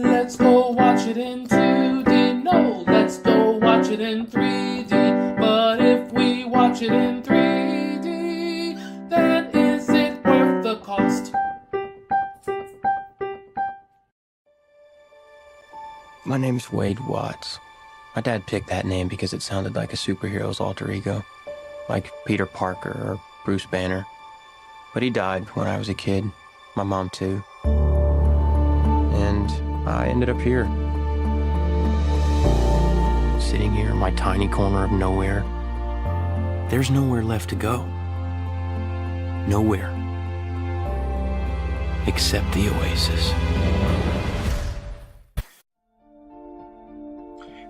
let's go watch it in 2D. No, let's go watch it in 3D. But if we watch it in 3D, then is it worth the cost? My name's Wade Watts. My dad picked that name because it sounded like a superhero's alter ego, like Peter Parker or Bruce Banner. But he died when I was a kid, my mom too. And I ended up here, sitting here in my tiny corner of nowhere. There's nowhere left to go. Nowhere. Except the Oasis.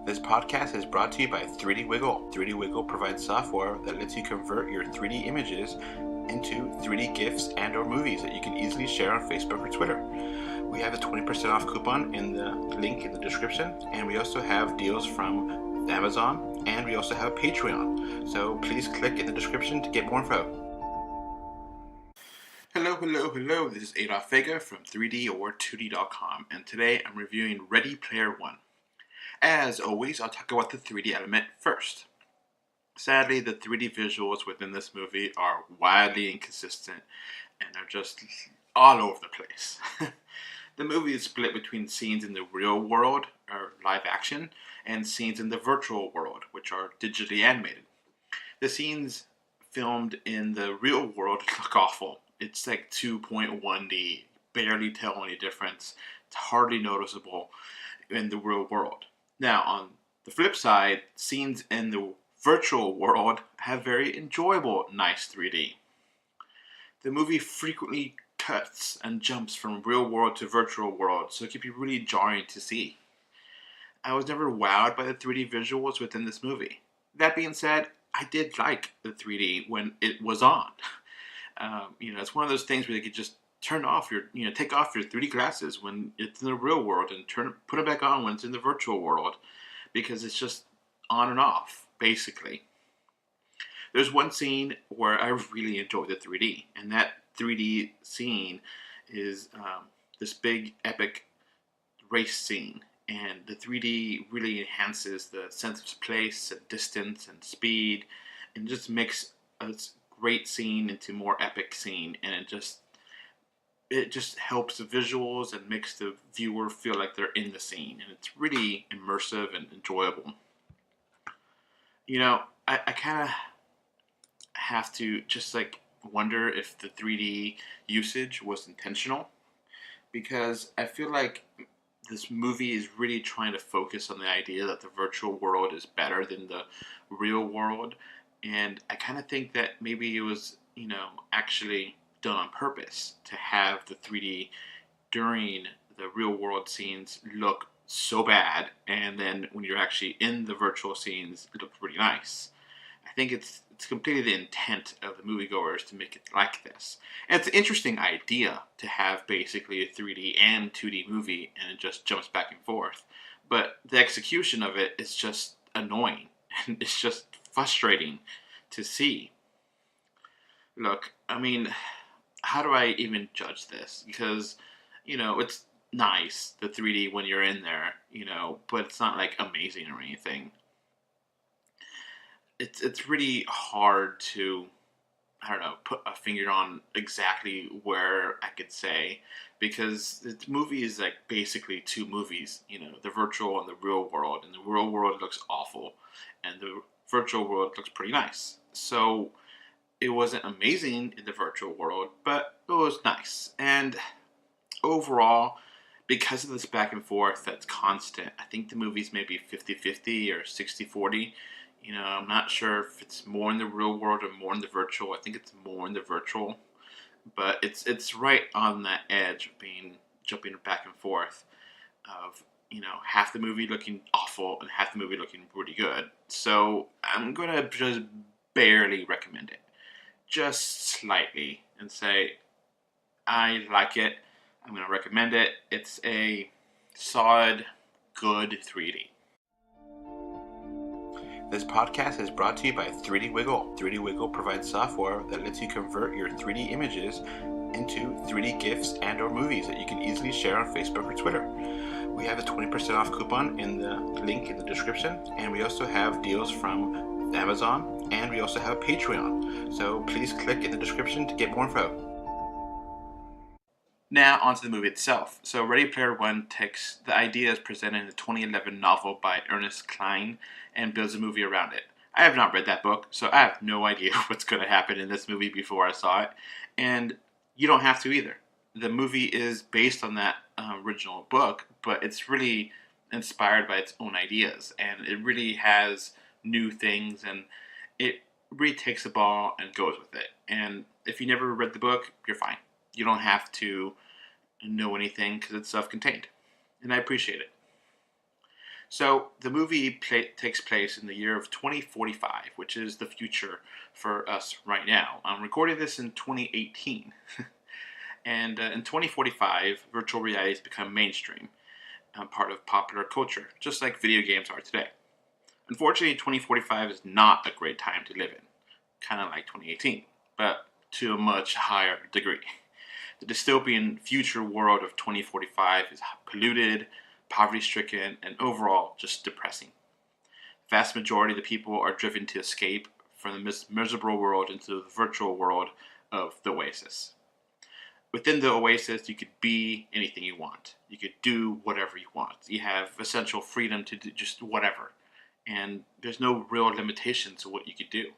This podcast is brought to you by 3D Wiggle. 3D Wiggle provides software that lets you convert your 3D images into 3D GIFs and or movies that you can easily share on Facebook or Twitter. We have a 20% off coupon in the link in the description, and we also have deals from Amazon, and we also have a Patreon. So please click in the description to get more info. Hello. This is Adolf Vega from 3D or 2D.com, and today I'm reviewing Ready Player One. As always, I'll talk about the 3D element first. Sadly, the 3D visuals within this movie are wildly inconsistent and are just all over the place. The movie is split between scenes in the real world, or live action, and scenes in the virtual world, which are digitally animated. The scenes filmed in the real world look awful. It's like 2.1D, barely tell any difference. It's hardly noticeable in the real world. Now, on the flip side, scenes in the virtual world have very enjoyable, nice 3D. The movie frequently cuts and jumps from real world to virtual world, so it can be really jarring to see. I was never wowed by the 3D visuals within this movie. That being said, I did like the 3D when it was on. It's one of those things where you could just take off your 3D glasses when it's in the real world and put it back on when it's in the virtual world, because it's just on and off, basically. There's one scene where I really enjoy the 3D, and that 3D scene is this big epic race scene, and the 3D really enhances the sense of place and distance and speed, and just makes a great scene into more epic scene, and it just helps the visuals and makes the viewer feel like they're in the scene, and it's really immersive and enjoyable. I kind of have to just wonder if the 3D usage was intentional, because I feel like this movie is really trying to focus on the idea that the virtual world is better than the real world, and I kind of think that maybe it was, actually done on purpose to have the 3D during the real world scenes look so bad, and then when you're actually in the virtual scenes, it looks really nice. I think it's completely the intent of the moviegoers to make it like this. And it's an interesting idea to have basically a 3D and 2D movie, and it just jumps back and forth. But the execution of it is just annoying, and it's just frustrating to see. Look, how do I even judge this? Because, it's nice, the 3D when you're in there, but it's not amazing or anything. It's really hard to, put a finger on exactly where I could say, because the movie is basically two movies, the virtual and the real world, and the real world looks awful, and the virtual world looks pretty nice. So it wasn't amazing in the virtual world, but it was nice. And overall, because of this back and forth that's constant, I think the movie's maybe 50-50 or 60-40. I'm not sure if it's more in the real world or more in the virtual. I think it's more in the virtual, but it's right on that edge of jumping back and forth of, half the movie looking awful and half the movie looking really good. So I'm going to just barely recommend it. Just slightly, and say I like it. I'm going to recommend it. It's a solid, good 3D. This podcast is brought to you by 3D Wiggle. 3D Wiggle provides software that lets you convert your 3D images into 3D GIFs and or movies that you can easily share on Facebook or Twitter. We have a 20% off coupon in the link in the description, and we also have deals from Amazon, and we also have a Patreon. So please click in the description to get more info. Now onto the movie itself. So Ready Player One takes the ideas presented in the 2011 novel by Ernest Cline and builds a movie around it. I have not read that book, so I have no idea what's going to happen in this movie before I saw it, and you don't have to either. The movie is based on that original book, but it's really inspired by its own ideas, and it really has new things, and it really takes the ball and goes with it. And if you never read the book, you're fine. You don't have to know anything because it's self-contained, and I appreciate it. So the movie takes place in the year of 2045, which is the future for us right now. I'm recording this in 2018, and in 2045, virtual realities become mainstream, part of popular culture, just like video games are today. Unfortunately, 2045 is not a great time to live in, kind of like 2018, but to a much higher degree. The dystopian future world of 2045 is polluted, poverty-stricken, and overall just depressing. The vast majority of the people are driven to escape from the miserable world into the virtual world of the Oasis. Within the Oasis, you could be anything you want. You could do whatever you want. You have essential freedom to do just whatever. And there's no real limitations to what you could do.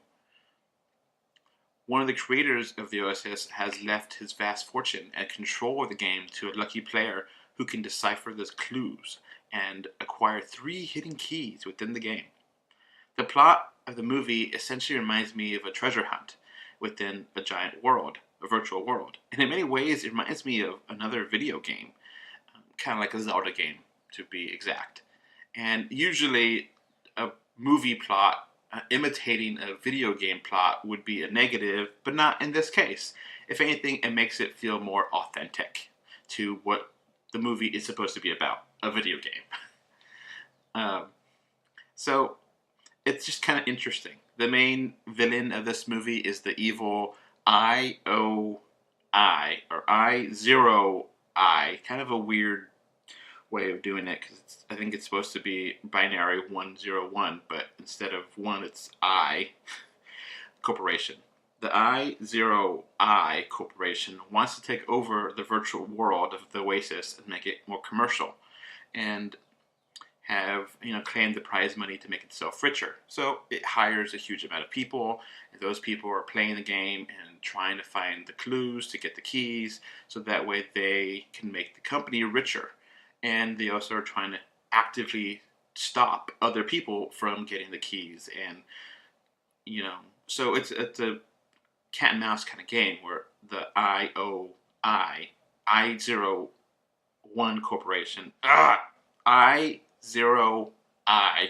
One of the creators of the Oasis has left his vast fortune and control of the game to a lucky player who can decipher the clues and acquire 3 hidden keys within the game. The plot of the movie essentially reminds me of a treasure hunt within a giant world, a virtual world. And in many ways, it reminds me of another video game, kind of like a Zelda game, to be exact. And usually, a movie plot imitating a video game plot would be a negative, but not in this case. If anything, it makes it feel more authentic to what the movie is supposed to be about, a video game. So it's just kind of interesting. The main villain of this movie is the evil IOI, or I0I, kind of a weird way of doing it, because I think it's supposed to be binary 101, but instead of 1, it's I Corporation. The I0I Corporation wants to take over the virtual world of the Oasis and make it more commercial, and have claimed the prize money to make itself richer. So it hires a huge amount of people, and those people are playing the game and trying to find the clues to get the keys, so that way they can make the company richer. And they also are trying to actively stop other people from getting the keys. And, so it's a cat and mouse kind of game where the I01 Corporation, I0I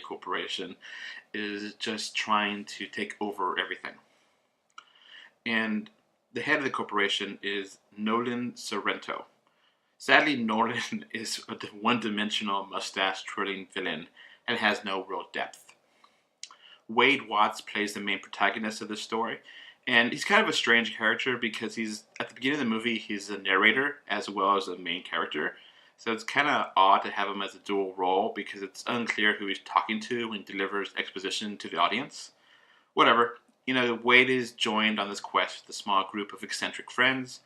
Corporation is just trying to take over everything. And the head of the corporation is Nolan Sorrento. Sadly, Nolan is a one-dimensional mustache-twirling villain and has no real depth. Wade Watts plays the main protagonist of this story, and he's kind of a strange character because at the beginning of the movie, he's a narrator as well as a main character. So it's kind of odd to have him as a dual role because it's unclear who he's talking to when he delivers exposition to the audience. Whatever. Wade is joined on this quest with a small group of eccentric friends,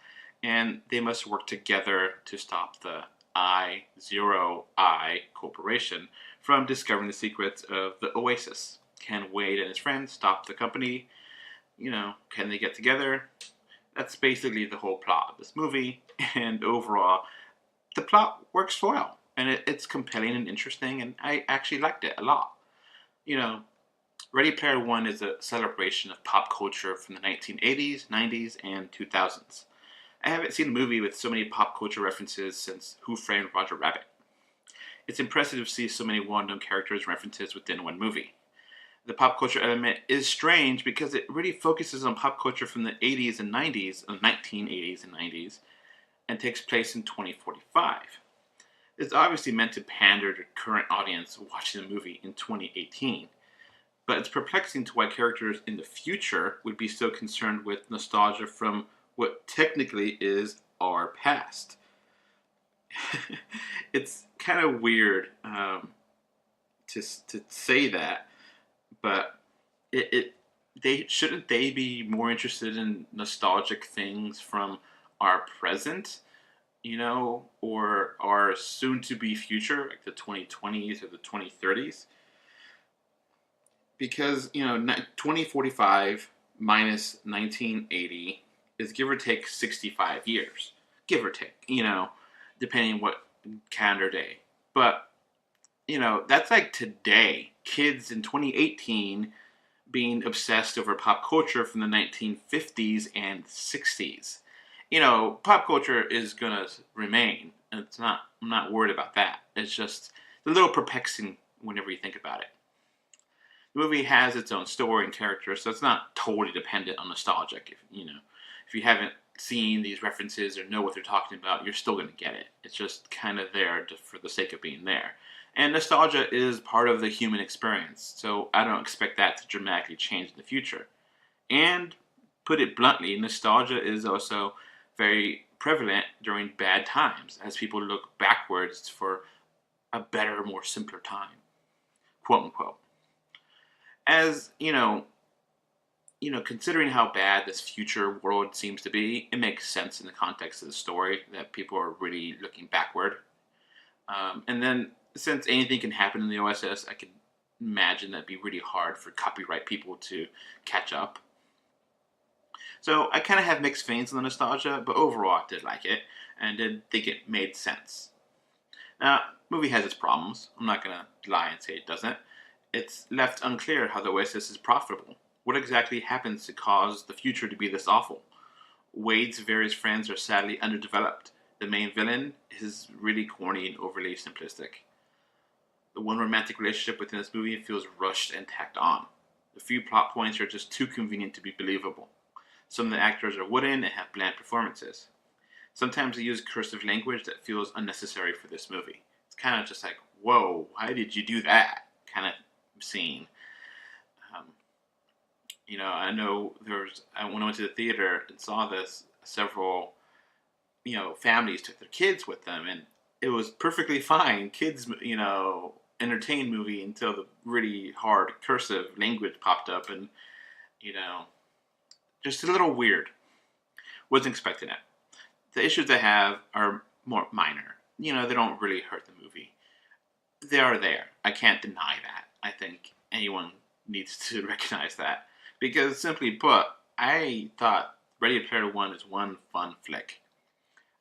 and they must work together to stop the I0I Corporation from discovering the secrets of the Oasis. Can Wade and his friends stop the company? Can they get together? That's basically the whole plot of this movie, and overall, the plot works well, and it's compelling and interesting, and I actually liked it a lot. Ready Player One is a celebration of pop culture from the 1980s, 90s, and 2000s. I haven't seen a movie with so many pop culture references since Who Framed Roger Rabbit. It's impressive to see so many well-known characters and references within one movie. The pop culture element is strange because it really focuses on pop culture from the 80s and 90s, 1980s and 90s, and takes place in 2045. It's obviously meant to pander to current audience watching the movie in 2018, but it's perplexing to why characters in the future would be so concerned with nostalgia from what technically is our past. It's kind of weird to say that, but shouldn't they be more interested in nostalgic things from our present, or our soon-to-be future, like the 2020s or the 2030s? Because 2045 minus 1980 is give or take 65 years, give or take, depending what calendar day. But that's like today, kids in 2018 being obsessed over pop culture from the 1950s and 60s. Pop culture is gonna remain. I'm not worried about that. It's just a little perplexing whenever you think about it. The movie has its own story and characters, so it's not totally dependent on nostalgic. If you haven't seen these references or know what they're talking about, you're still gonna get it. It's just kind of there for the sake of being there. And nostalgia is part of the human experience, so I don't expect that to dramatically change in the future. And, put it bluntly, nostalgia is also very prevalent during bad times, as people look backwards for a better, more simpler time, quote unquote. As, considering how bad this future world seems to be, it makes sense in the context of the story that people are really looking backward. And then, since anything can happen in the OSS, I can imagine that'd be really hard for copyright people to catch up. So I kind of have mixed feelings on the nostalgia, but overall I did like it, and did think it made sense. Now, the movie has its problems. I'm not going to lie and say it doesn't. It's left unclear how the OSS is profitable. What exactly happens to cause the future to be this awful? Wade's various friends are sadly underdeveloped. The main villain is really corny and overly simplistic. The one romantic relationship within this movie feels rushed and tacked on. The few plot points are just too convenient to be believable. Some of the actors are wooden and have bland performances. Sometimes they use cursive language that feels unnecessary for this movie. It's kind of just like, whoa, why did you do that? Kind of scene. I know when I went to the theater and saw this, several, families took their kids with them, and it was perfectly fine. Kids, entertain movie until the really hard cursive language popped up, and, just a little weird. Wasn't expecting it. The issues they have are more minor. They don't really hurt the movie. They are there. I can't deny that. I think anyone needs to recognize that. Because, simply put, I thought Ready Player One is one fun flick.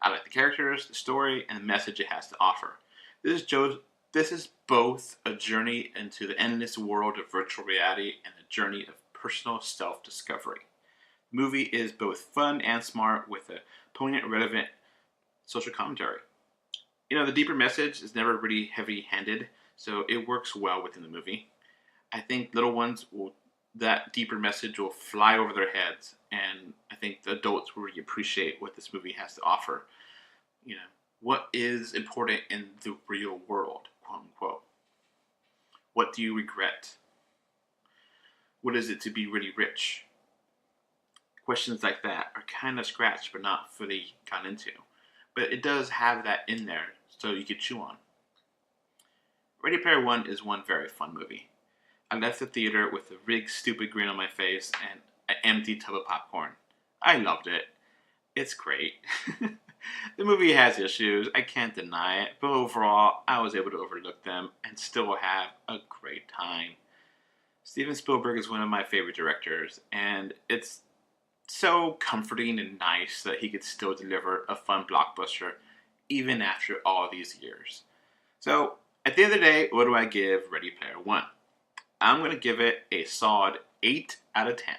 I like the characters, the story, and the message it has to offer. This is both a journey into the endless world of virtual reality and a journey of personal self-discovery. The movie is both fun and smart with a poignant, relevant social commentary. The deeper message is never really heavy-handed, so it works well within the movie. I think little ones that deeper message will fly over their heads, and I think the adults will really appreciate what this movie has to offer. What is important in the real world, quote unquote? What do you regret? What is it to be really rich? Questions like that are kind of scratched, but not fully gone into. But it does have that in there, so you could chew on. Ready Player One is one very fun movie. I left the theater with a big stupid grin on my face and an empty tub of popcorn. I loved it. It's great. The movie has issues, I can't deny it, but overall, I was able to overlook them and still have a great time. Steven Spielberg is one of my favorite directors, and it's so comforting and nice that he could still deliver a fun blockbuster even after all these years. So, at the end of the day, what do I give Ready Player One? I'm going to give it a solid 8 out of 10.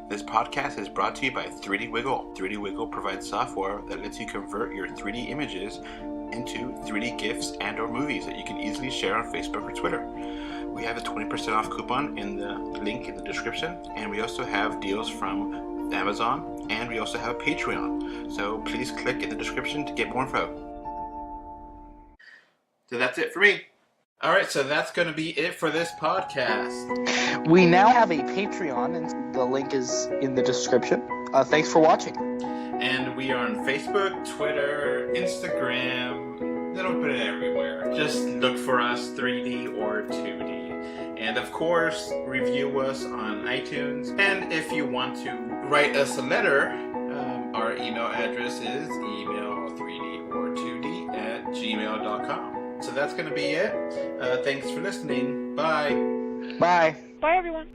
This podcast is brought to you by 3D Wiggle. 3D Wiggle provides software that lets you convert your 3D images into 3D GIFs and or movies that you can easily share on Facebook or Twitter. We have a 20% off coupon in the link in the description, and we also have deals from Amazon, and we also have a Patreon. So please click in the description to get more info. So that's it for me. All right, so that's going to be it for this podcast. We now have a Patreon, and the link is in the description. Thanks for watching. And we are on Facebook, Twitter, Instagram, a little bit everywhere. Just look for us, 3D or 2D. And of course, review us on iTunes. And if you want to write us a letter, our email address is email3dortwo d@gmail.com. So that's going to be it. Thanks for listening. Bye. Bye. Bye, everyone.